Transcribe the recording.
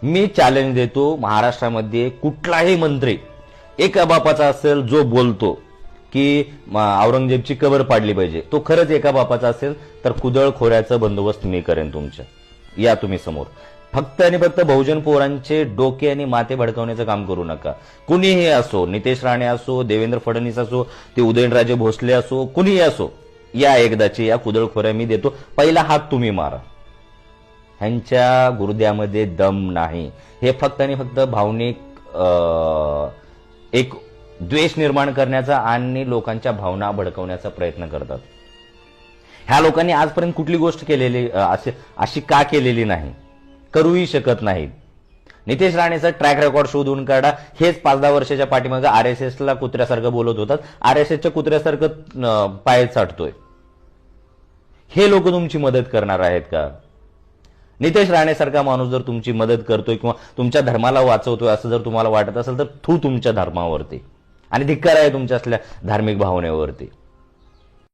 मी challenge देतो, महाराष्ट्रामध्ये कुठलाही मंत्री एका बापाचा असेल जो बोलतो की औरंगजेबची कबर पाडली पाहिजे, तो खरंच एका बापाचा असेल तर कुदळ खोऱ्याचा बंदोबस्त मी करेन तुमच्या. या तुम्ही समोर. फक्त आणि फक्त बहुजन पोरांचे डोके आणि माते भडकवण्याचं काम करू नका. कुणीही असो, नितेश राणे असो, देवेंद्र फडणवीस असो, ते उदयनराजे भोसले असो, कुणीही असो, या एकदाची या कुदळखोऱ्या मी देतो. पहिला हात तुम्ही मारा. ह्यांच्या गुर्द्यामध्ये दम नाही. हे फक्त आणि फक्त भावनिक एक द्वेष निर्माण करण्याचा आणि लोकांच्या भावना भडकवण्याचा प्रयत्न करतात. ह्या लोकांनी आजपर्यंत कुठली गोष्ट केलेली अशी का केलेली नाही, करूही शकत नाहीत. नितेश राणेचा ट्रॅक रेकॉर्ड शोधून काढा. हेच 5-10 वर्षाच्या पाठीमागे आरएसएसला कुत्र्यासारखं बोलत होतात, आरएसएसच्या कुत्र्यासारखं पाय चाटतोय. हे लोक तुमची मदत करणार आहेत का? नितेश राणेसारखा माणूस जर तुमची मदत करतोय किंवा तुमच्या धर्माला वाचवतोय असं जर तुम्हाला वाटत असेल तर तुमच्या धर्मावरती आणि धिक्कार आहे तुमच्या असल्या धार्मिक भावनेवरती.